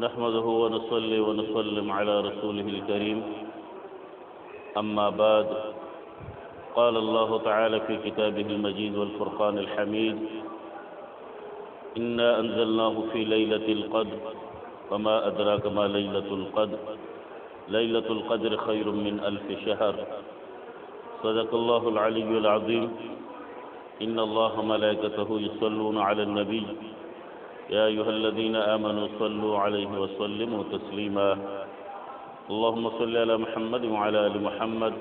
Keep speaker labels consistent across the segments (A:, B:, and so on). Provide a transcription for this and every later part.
A: نحمده ونصلي ونسلم على رسوله الكريم أما بعد قال الله تعالى في كتابه المجيد والفرقان الحميد إنا أنزلناه في ليلة القدر وما أدراك ما ليلة القدر ليلة القدر خير من 1000 شهر صدق الله العلي العظيم إن الله ملائكته يصلون على النبي يا أيها الذين آمنوا صلوا عليه وسلموا تسليما اللهم صل على محمد وعلى آل محمد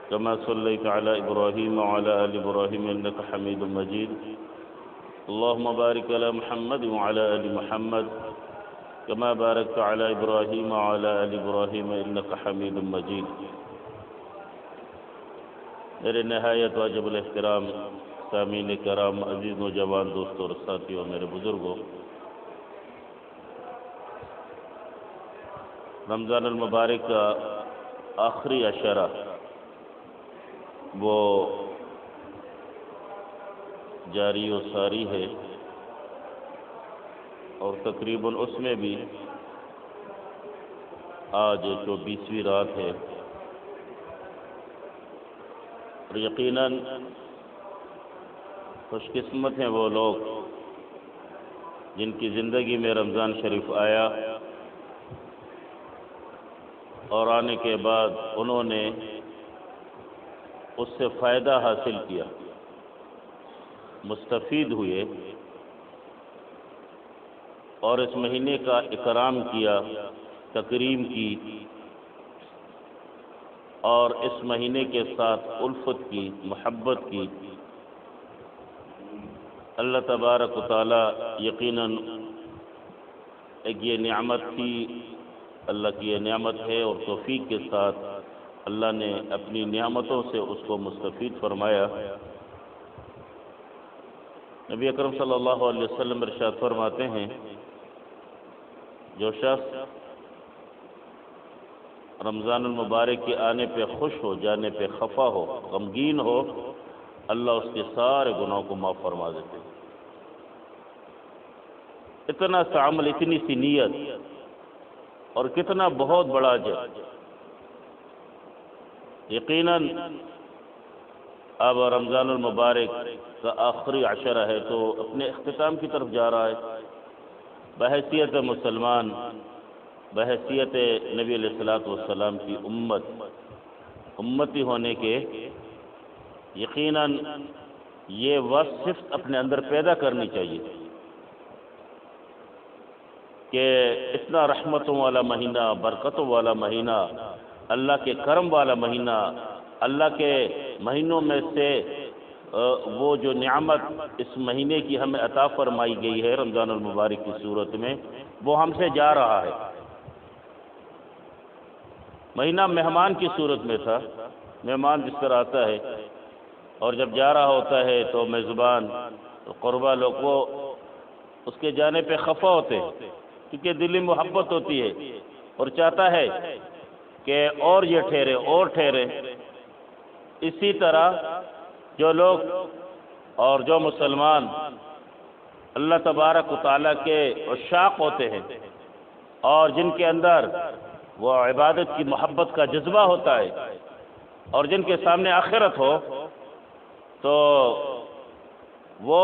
A: كما صليت على إبراهيم وعلى آل إبراهيم إنك حميد مجيد اللهم بارك على محمد وعلى آل محمد كما باركت على إبراهيم وعلى آل إبراهيم إنك حميد مجيد میرے نہایت واجب الاحترام سامعین کرام، عزیز نوجوان دوستوں اور ساتھیوں، میرے بزرگوں، رمضان المبارک کا آخری عشرہ وہ جاری و ساری ہے، اور تقریباً اس میں بھی آج 24ویں رات ہے، اور یقیناً خوش قسمت ہیں وہ لوگ جن کی زندگی میں رمضان شریف آیا اور آنے کے بعد انہوں نے اس سے فائدہ حاصل کیا، مستفید ہوئے اور اس مہینے کا اکرام کیا، تکریم کی، اور اس مہینے کے ساتھ الفت کی، محبت کی۔ اللہ تبارک و تعالی یقیناً ایک یہ نعمت تھی، اللہ کی یہ نعمت ہے، اور توفیق کے ساتھ اللہ نے اپنی نعمتوں سے اس کو مستفید فرمایا۔ نبی اکرم صلی اللہ علیہ وسلم ارشاد فرماتے ہیں، جو شخص رمضان المبارک کے آنے پہ خوش ہو، جانے پہ خفا ہو، غمگین ہو، اللہ اس کے سارے گناہوں کو معاف فرما دیتے ہیں۔ اتنا سا عمل، اتنی سی نیت، اور کتنا بہت بڑا اجر۔ یقیناً اب رمضان المبارک کا آخری عشرہ ہے تو اپنے اختتام کی طرف جا رہا ہے۔ بحیثیت مسلمان، بحیثیت نبی علیہ الصلوۃ والسلام کی امتی ہونے کے، یقیناً یہ وصف اپنے اندر پیدا کرنی چاہیے کہ اتنا رحمتوں والا مہینہ، برکتوں والا مہینہ، اللہ کے کرم والا مہینہ، اللہ کے مہینوں میں سے وہ جو نعمت اس مہینے کی ہمیں عطا فرمائی گئی ہے رمضان المبارک کی صورت میں، وہ ہم سے جا رہا ہے۔ مہینہ مہمان کی صورت میں تھا، مہمان جس طرح آتا ہے اور جب جا رہا ہوتا ہے تو میزبان قربا لوگ وہ اس کے جانے پہ خفا ہوتے ہیں، کیونکہ دلی محبت ہوتی ہے اور چاہتا ہے کہ اور یہ ٹھہرے اور ٹھہرے۔ اسی طرح جو لوگ اور جو مسلمان اللہ تبارک و تعالیٰ کے عشاق ہوتے ہیں اور جن کے اندر وہ عبادت کی محبت کا جذبہ ہوتا ہے اور جن کے سامنے آخرت ہو، تو وہ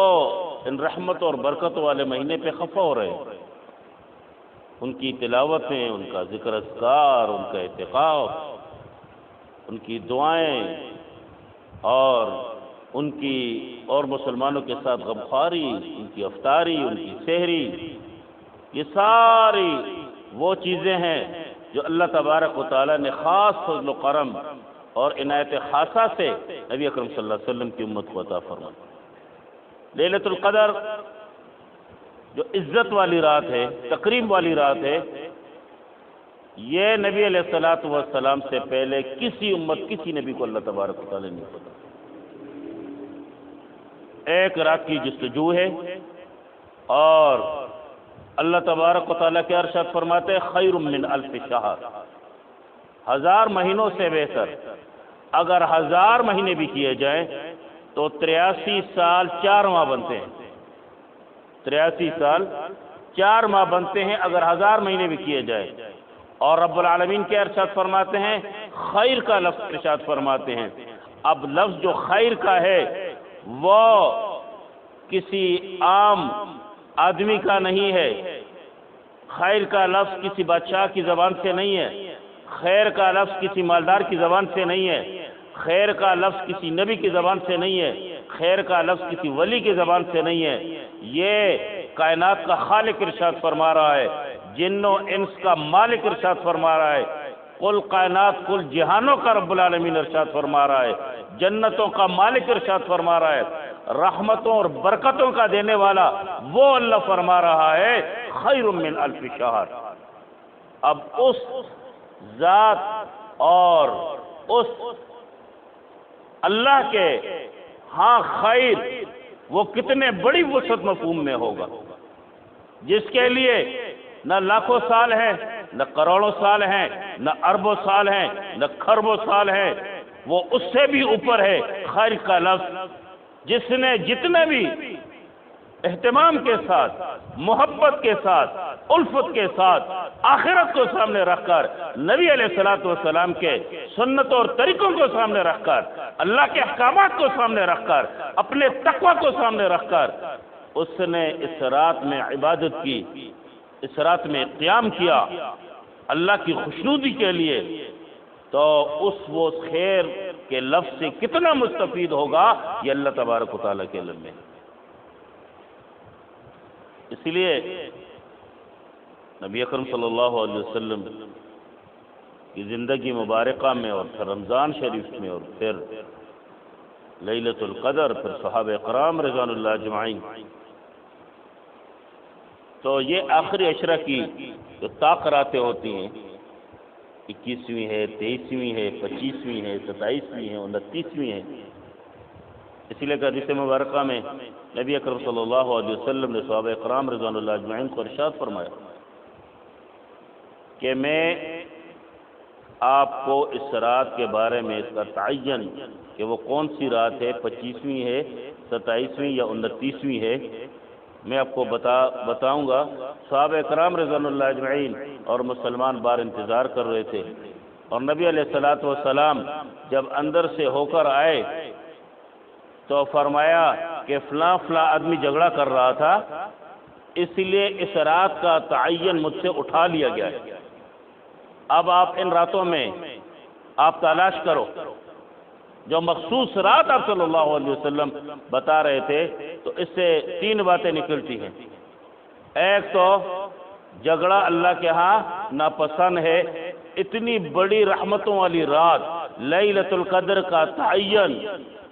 A: ان رحمت اور برکت والے مہینے پہ خفا ہو رہے ہیں۔ ان کی تلاوتیں، ان کا ذکر اذکار، ان کا اعتکاف، ان کی دعائیں، اور ان کی اور مسلمانوں کے ساتھ غمخواری، ان کی افطاری، ان کی سحری، یہ ساری وہ چیزیں ہیں جو اللہ تبارک و تعالیٰ نے خاص فضل و کرم اور عنایت خاصہ سے نبی اکرم صلی اللہ علیہ وسلم کی امت کو عطا فرمائی۔ لیلۃ القدر جو عزت والی رات ہے، تکریم والی رات ہے، یہ نبی علیہ الصلوۃ والسلام سے پہلے کسی امت، کسی نبی کو اللہ تبارک و تعالیٰ نے نہیں پتا۔ ایک رات کی جستجو ہے، اور اللہ تبارک و تعالیٰ کے ارشاد فرماتے ہیں خیر من 1000 شہر، 1000 مہینوں سے بہتر۔ اگر 1000 مہینے بھی کیے جائیں تو 83 سال 4 ماہ بنتے ہیں، 83 سال 4 ماہ بنتے ہیں اگر 1000 مہینے بھی کیے جائے۔ اور رب العالمین کے ارشاد فرماتے ہیں خیر کا لفظ ارشاد فرماتے ہیں۔ اب لفظ جو خیر کا ہے وہ کسی عام آدمی کا نہیں ہے، خیر کا لفظ کسی بادشاہ کی زبان سے نہیں ہے، خیر کا لفظ کسی مالدار کی زبان سے نہیں ہے، خیر کا لفظ کسی نبی کی زبان سے نہیں ہے، خیر کا لفظ کسی ولی کی زبان سے نہیں ہے، یہ کائنات کا خالق ارشاد فرما رہا ہے، جن و انس کا مالک ارشاد فرما رہا ہے، کل کائنات کل جہانوں کا رب العالمین ارشاد فرما رہا ہے، جنتوں کا مالک ارشاد فرما رہا ہے، رحمتوں اور برکتوں کا دینے والا وہ اللہ فرما رہا ہے خیر من الف شہر۔ اب اس ذات اور اس اللہ کے ہاں خیر وہ کتنے بڑی وسعت مفہوم میں ہوگا، جس کے لیے نہ لاکھوں سال ہیں، نہ کروڑوں سال ہیں، نہ اربوں سال ہیں، نہ کھربوں سال ہیں، وہ اس سے بھی اوپر ہے خیر کا لفظ، جس نے جتنے بھی اہتمام کے ساتھ، محبت کے ساتھ، الفت کے ساتھ آخرت کو سامنے رکھ کر، نبی علیہ الصلوۃ والسلام کے سنت اور طریقوں کو سامنے رکھ کر، اللہ کے احکامات کو سامنے رکھ کر، اپنے تقوی کو سامنے رکھ کر اس نے اس رات میں عبادت کی، اس رات میں قیام کیا اللہ کی خوشنودی کے لیے، تو وہ خیر کے لفظ سے کتنا مستفید ہوگا یہ اللہ تبارک و تعالیٰ کے علم میں۔ اس لیے نبی اکرم صلی اللہ علیہ وسلم کی زندگی مبارکہ میں اور پھر رمضان شریف میں اور پھر لیلۃ القدر، پھر صحابہ کرام رضوان اللہ اجمعین، تو یہ آخری عشرہ کی جو طاقراتیں ہوتی ہیں، 21ویں ہے، 23ویں ہے، 25ویں ہے، 27ویں ہے، 29ویں ہے، اسی لیے کہ حدیث مبارکہ میں نبی اکرم صلی اللہ علیہ وسلم نے صحابہ کرام رضوان اللہ اجمعین کو ارشاد فرمایا کہ میں آپ کو اس رات کے بارے میں اس کا تعین کہ وہ کون سی رات ہے، 25ویں ہے، 27ویں یا 29ویں ہے، میں آپ کو بتاؤں گا۔ صحابہ کرام رضوان اللہ اجمعین اور مسلمان بار انتظار کر رہے تھے، اور نبی علیہ الصلوۃ والسلام جب اندر سے ہو کر آئے تو فرمایا کہ فلاں فلاں آدمی جھگڑا کر رہا تھا، اس لیے اس رات کا تعین مجھ سے اٹھا لیا گیا ہے، اب آپ ان راتوں میں آپ تلاش کرو۔ جو مخصوص رات آپ صلی اللہ علیہ وسلم بتا رہے تھے، تو اس سے 3 باتیں نکلتی ہیں۔ ایک تو جھگڑا اللہ کے ہاں ناپسند ہے، اتنی بڑی رحمتوں والی رات لیلۃ القدر کا تعین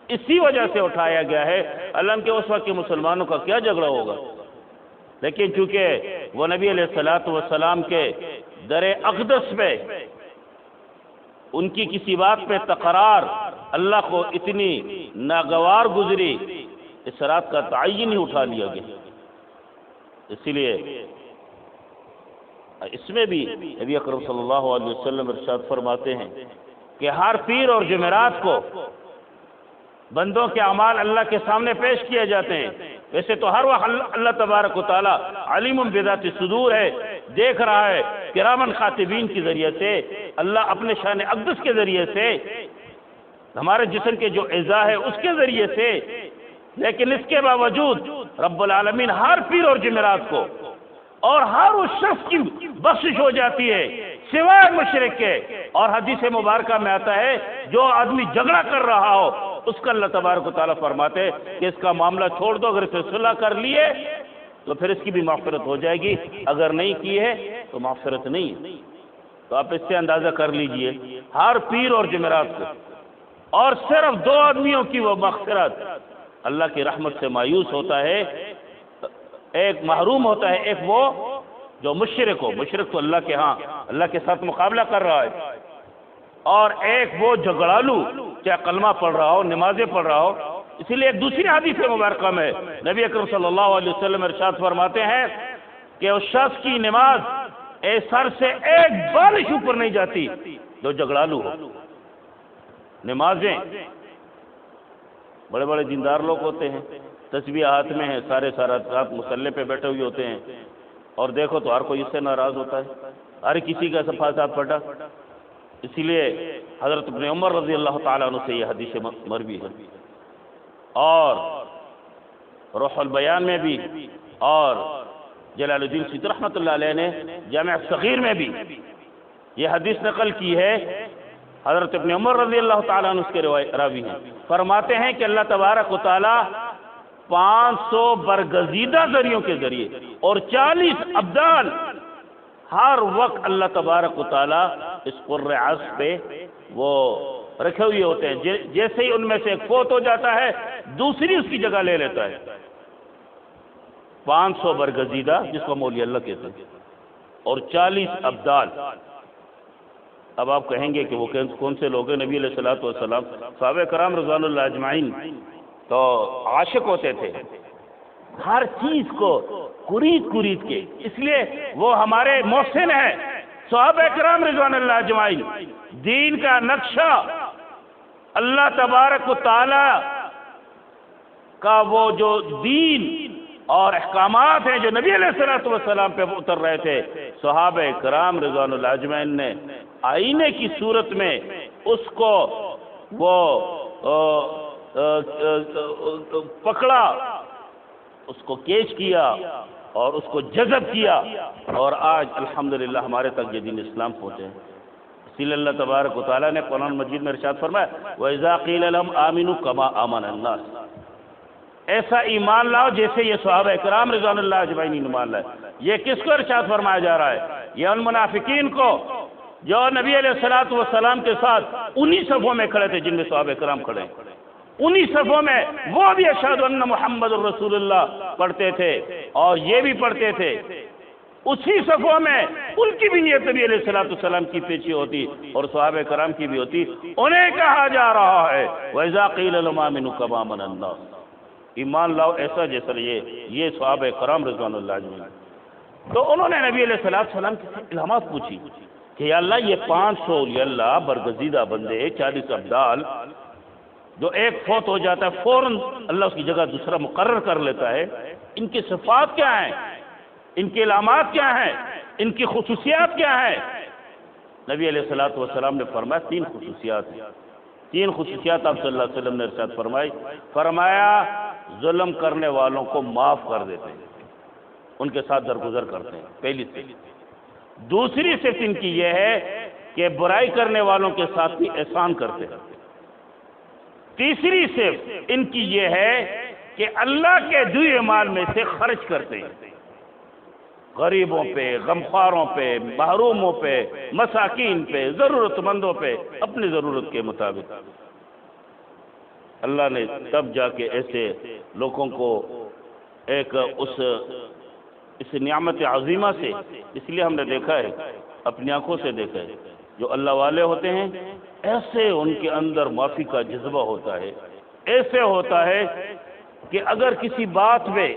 A: اسی وجہ سے اٹھایا گیا ہے، علم کہ اس وقت کے مسلمانوں کا کیا جھگڑا ہوگا، لیکن چونکہ وہ نبی علیہ الصلوۃ والسلام کے در اقدس میں ان کی کسی بات پہ تقرار اللہ کو اتنی ناگوار گزری، اس رات کا تعین ہی اٹھا لیا گیا۔ اسی لیے اس میں بھی نبی اکرم صلی اللہ علیہ وسلم ارشاد فرماتے ہیں کہ ہر پیر اور جمعرات کو بندوں کے اعمال اللہ کے سامنے پیش کیے جاتے ہیں۔ ویسے تو ہر وقت اللہ تبارک و تعالی علیم بذات الصدور ہے، دیکھ رہا ہے کرامن خاتبین کے ذریعے سے، اللہ اپنے شان اقدس کے ذریعے سے، ہمارے جسم کے جو اعضاء ہے اس کے ذریعے سے، لیکن اس کے باوجود رب العالمین ہر پیر اور جمعرات کو اور ہر اس شخص کی بخشش ہو جاتی ہے سوائے مشرک کے، اور حدیث مبارکہ میں آتا ہے جو آدمی جھگڑا کر رہا ہو اس کا اللہ تبارک و تعالیٰ فرماتے کہ اس کا معاملہ چھوڑ دو، اگر اسے صلح کر لیے تو پھر اس کی بھی مغفرت ہو جائے گی، اگر نہیں کی ہے تو مغفرت نہیں۔ تو آپ اس سے اندازہ کر لیجئے ہر پیر اور جمعرات کو، اور صرف 2 آدمیوں کی وہ مغفرت اللہ کی رحمت سے مایوس ہوتا ہے، ایک محروم ہوتا ہے، ایک وہ جو مشرک ہو، مشرک تو اللہ کے ہاں اللہ کے ساتھ مقابلہ کر رہا ہے، اور ایک وہ جھگڑالو چاہے کلمہ پڑھ رہا ہو، نمازیں پڑھ رہا ہو۔ اسی لیے ایک دوسری حدیث مبارکہ میں نبی اکرم صلی اللہ علیہ وسلم ارشاد فرماتے ہیں کہ اس شخص کی نماز سر سے ایک بالش اوپر نہیں جاتی جو جھگڑالو ہو۔ نمازیں بڑے بڑے دیندار لوگ ہوتے ہیں، تسبیح ہاتھ میں ہیں، سارا رات مصلی پہ بیٹھے ہوئے ہوتے ہیں، اور دیکھو تو ہر کوئی اس سے ناراض ہوتا ہے، ہر کسی کا فساد پڑا۔ اسی لیے حضرت ابن عمر رضی اللہ تعالیٰ عنہ سے یہ حدیث مروی ہے، اور روح البیان میں بھی، اور جلال الدین سیوطی رحمۃ اللہ علیہ نے جامع صغیر میں بھی یہ حدیث نقل کی ہے۔ حضرت ابن عمر رضی اللہ تعالیٰ عنہ اس کے راوی ہیں، فرماتے ہیں کہ اللہ تبارک و تعالیٰ 500 برگزیدہ ذریعوں کے ذریعے اور 40 ابدال ہر وقت اللہ تبارک و تعالیٰ اس قرۃ عصر پہ وہ رکھے ہوئے ہوتے ہیں، جیسے ہی ان میں سے ایک فوت ہو جاتا ہے دوسری اس کی جگہ لے لیتا ہے۔ 500 برگزیدہ جس کو مولی اللہ کہتے ہیں، اور 40 ابدال۔ اب آپ کہیں گے کہ وہ کون سے لوگ ہیں؟ نبی علیہ الصلوۃ والسلام صحابہ کرام رضوان اللہ اجمعین تو عاشق ہوتے تھے، ہر چیز کو قرید کے، اس لیے وہ ہمارے محسن ہیں صحابہ کرام رضوان اللہ اجمعین۔ دین کا نقشہ اللہ تبارک و تعالی کا وہ جو دین اور احکامات ہیں جو نبی علیہ الصلوۃ والسلام پہ اتر رہے تھے، صحابہ کرام رضوان اللہ اجمعین نے آئینے کی صورت میں اس کو وہ پکڑا، اس کو کیچ کیا اور اس کو جذب کیا، اور آج الحمدللہ ہمارے تک یہ دین اسلام پہنچے ہیں۔ اسی لیے اللہ تبارک و تعالیٰ نے قرآن مجید میں ارشاد فرمایا وَإِذَا قِيلَ لَهُمْ آمِنُوا كَمَا آمَنَ النَّاسُ، ایسا ایمان لاؤ جیسے یہ صحابہ کرام رضوان اللہ اجمعین ایمان لائے۔ یہ کس کو ارشاد فرمایا جا رہا ہے؟ یہ ان منافقین کو جو نبی علیہ الصلوۃ والسلام کے ساتھ انہی صفوں میں کھڑے تھے جن میں صحابہ کرام کھڑے ہیں، انہی صفوں میں وہ بھی اشہد ان محمد الرسول اللہ پڑھتے تھے اور یہ بھی پڑھتے تھے، اسی صفوں میں ان کی بھی نیت نبی علیہ الصلوۃ والسلام کی پیچھے ہوتی اور صحابہ کرام کی بھی ہوتی۔ انہیں کہا جا رہا ہے وَإِذَا قِيلَ لَهُمْ آمِنُوا كَمَا آمَنَ النَّاسُ، ایمان لاؤ ایسا جیسا یہ صحابہ کرام رضوان اللہ اجمعین۔ تو انہوں نے نبی علیہ الصلوۃ والسلام سے الہامات پوچھی کہ یا اللہ یہ 500 یا اللہ برگزیدہ بندے 40 ابدال جو ایک فوت ہو جاتا ہے فوراً اللہ اس کی جگہ دوسرا مقرر کر لیتا ہے، ان کی صفات کیا ہیں، ان کے علامات کیا ہیں، ان کی خصوصیات کیا ہیں؟ نبی علیہ الصلوۃ والسلام نے فرمایا 3 خصوصیات ہیں۔ 3 خصوصیات آپ صلی اللہ علیہ وسلم نے ارشاد فرمایا ظلم کرنے والوں کو معاف کر دیتے ہیں، ان کے ساتھ درگزر کرتے ہیں، پہلی صفت۔ دوسری صفت ان کی یہ ہے کہ برائی کرنے والوں کے ساتھ بھی احسان کرتے ہیں۔ تیسری صفت ان کی یہ ہے کہ اللہ کے دیے مال میں سے خرچ کرتے ہیں، غریبوں پہ، غمخواروں پہ، محروموں پہ، مساکین پہ، ضرورت مندوں پہ اپنی ضرورت کے مطابق۔ اللہ نے تب جا کے ایسے لوگوں کو ایک اس نعمت عظیمہ سے، اس لیے ہم نے دیکھا ہے، اپنی آنکھوں سے دیکھا ہے، جو اللہ والے ہوتے ہیں ایسے ان کے اندر معافی کا جذبہ ہوتا ہے، ایسے ہوتا ہے کہ اگر کسی بات میں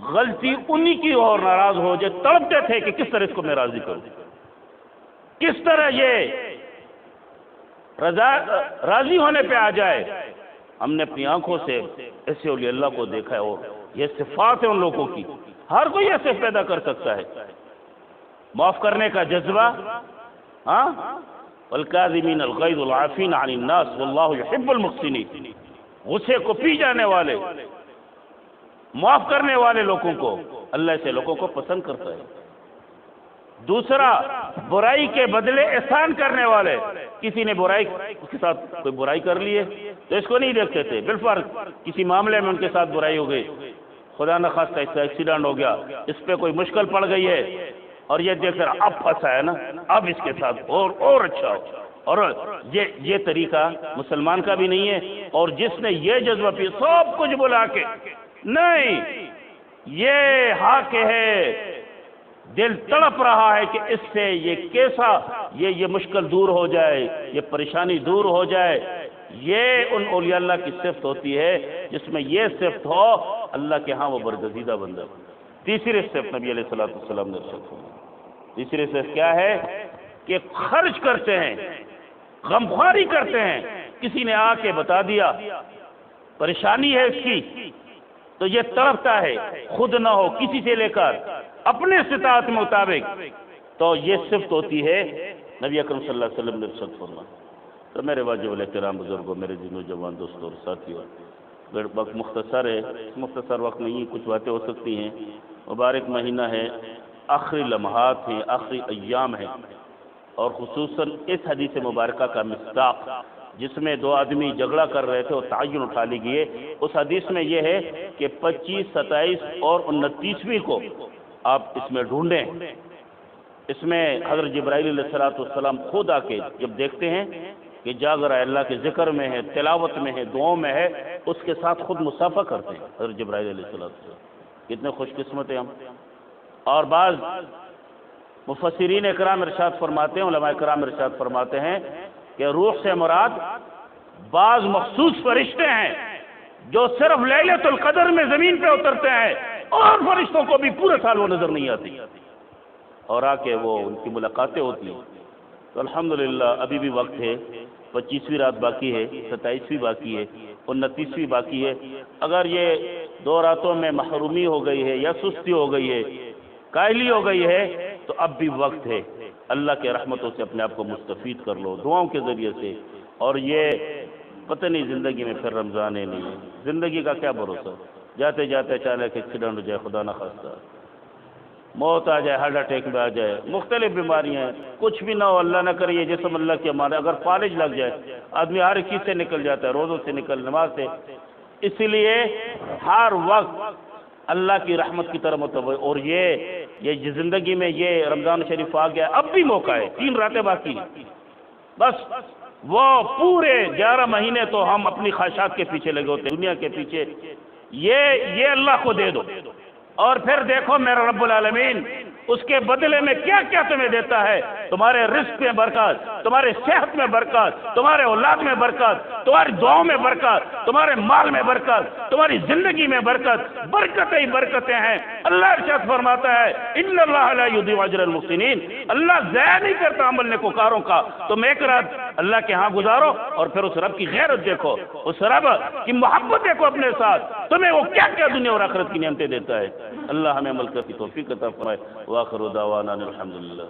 A: غلطی انہی کی اور ناراض ہو جائے تڑپتے تھے کہ کس طرح اس کو میں راضی کروں، کس طرح یہ راضی ہونے پہ آ جائے۔ ہم نے اپنی آنکھوں سے ایسے اولیاء اللہ کو دیکھا ہے، اور یہ صفات ہیں ان لوگوں کی، ہر کوئی ایسے پیدا کر سکتا ہے، معاف کرنے کا جذبہ، ہاں، والکاظمین الغیظ والعافین عن الناس واللہ یحب المحسنین، غصے کو پی جانے والے، معاف کرنے والے لوگوں کو اللہ ایسے لوگوں کو پسند کرتا ہے۔ دوسرا، برائی کے بدلے احسان کرنے والے، کسی نے برائی اس کے ساتھ کوئی برائی کر لی ہے تو اس کو نہیں دیکھتے تھے، بالفرض کسی معاملے میں ان کے ساتھ برائی ہو گئی، خدا نخواستہ اس کا ایکسیڈنٹ ہو گیا، اس پہ کوئی مشکل پڑ گئی ہے اور یہ دیکھ کر اب پھنسا ہے نا، اب اس کے ساتھ اور اچھا ہو، اور یہ طریقہ مسلمان کا بھی نہیں ہے۔ اور جس نے یہ جذبہ پی سب کچھ بلا کے نہیں، یہ حق ہے، دل تڑپ رہا ہے کہ اس سے یہ کیسا یہ مشکل دور ہو جائے، یہ پریشانی دور ہو جائے۔ یہ ان اولیاء اللہ کی صفت ہوتی ہے جس میں یہ صفت ہو اللہ کے ہاں وہ برگزیدہ بندہ۔ تیسری صفت نبی علیہ الصلوۃ والسلام نے ارشاد فرمایا، تیسری صفت کیا ہے کہ خرچ کرتے ہیں، غمخواری کرتے ہیں۔ کسی نے آ کے بتا دیا پریشانی ہے اس کی تو یہ تڑپتا ہے، خود نہ ہو کسی سے لے کر اپنے استطاعت مطابق، تو یہ صفت ہوتی ہے نبی اکرم صلی اللہ علیہ وسلم نے ارشاد فرمایا۔ تو میرے واجب الاحترام بزرگوں، میرے نوجوان دوستوں اور ساتھیوں، وقت مختصر ہے، مختصر وقت میں ہی کچھ باتیں ہو سکتی ہیں۔ مبارک مہینہ ہے، آخری لمحات ہیں، آخری ایام ہیں، اور خصوصاً اس حدیث مبارکہ کا مصداق جس میں دو آدمی جھگڑا کر رہے تھے اور تعین اٹھا لی گئی، اس حدیث میں یہ ہے کہ 25، 27 اور 29ویں کو آپ اس میں ڈھونڈیں۔ اس میں حضرت جبرائیل علیہ السلام خود آ کے جب دیکھتے ہیں کہ جاگ رہا ہے، اللہ کے ذکر میں ہے، تلاوت میں ہے، دعاؤں میں ہے، اس کے ساتھ خود مصافحہ کرتے ہیں حضرت جبرائیل علیہ السلام۔ کتنے خوش قسمت ہیں ہم۔ اور بعض مفسرین اکرام ارشاد فرماتے ہیں، علماء اکرام ارشاد فرماتے ہیں کہ روح سے مراد بعض مخصوص فرشتے ہیں جو صرف لیلۃ القدر میں زمین پہ اترتے ہیں، اور فرشتوں کو بھی پورے سال وہ نظر نہیں آتی، اور آ کے وہ ان کی ملاقاتیں ہوتی ہیں۔ تو الحمدللہ ابھی بھی وقت ہے، 25ویں رات باقی ہے، 27ویں باقی ہے، 29ویں باقی ہے۔ اگر یہ 2 راتوں میں محرومی ہو گئی ہے یا سستی ہو گئی ہے، کائلی ہو گئی ہے، تو اب بھی وقت ہے، اللہ کے رحمتوں سے اپنے آپ کو مستفید کر لو دعاؤں کے ذریعے سے۔ اور یہ پتہ نہیں زندگی میں پھر رمضان ہے نہیں ہے، زندگی کا کیا بھروسہ، جاتے جاتے اچانک ایکسیڈنٹ ہو جائے، خدا نہ خواستہ موت آ جائے، ہارٹ اٹیک میں آ جائے، مختلف بیماریاں ہیں، کچھ بھی نہ ہو، اللہ نہ کرے، یہ جسم اللہ کی امان ہے، اگر فالج لگ جائے آدمی ہر چیز سے نکل جاتا ہے، روزوں سے نکل، نماز سے۔ اس لیے ہر وقت اللہ کی رحمت کی طرف متوجہ، اور یہ زندگی میں یہ رمضان شریف آ گیا، اب بھی موقع ہے، 3 راتیں باقی ہیں، بس وہ پورے 11 مہینے تو ہم اپنی خواہشات کے پیچھے لگے ہوتے ہیں، دنیا کے پیچھے، یہ اللہ کو دے دو، اور پھر دیکھو میرا رب العالمین اس کے بدلے میں کیا کیا تمہیں دیتا ہے۔ تمہارے رزق میں برکات، تمہارے صحت میں برکات، تمہارے اولاد میں برکات، تمہاری دعاؤں میں برکات، تمہارے مال میں برکات، تمہاری زندگی میں برکت، برکتیں ہی برکتیں ہیں۔ اللہ ارشاد فرماتا ہے ان اللہ لا یضیع اجر المحسنین، اللہ ضائع نہیں کرتا عمل نیکوکاروں کا۔ تم ایک رات اللہ کے ہاں گزارو، اور پھر اس رب کی غیرت دیکھو، اس رب کی محبت دیکھو اپنے ساتھ، تمہیں وہ کیا کیا دنیا اور آخرت کی نعمتیں دیتا ہے۔ اللہ ہمیں عمل کرنے کی توفیق عطا فرمائے۔ وآخر دعوانا الحمدللہ۔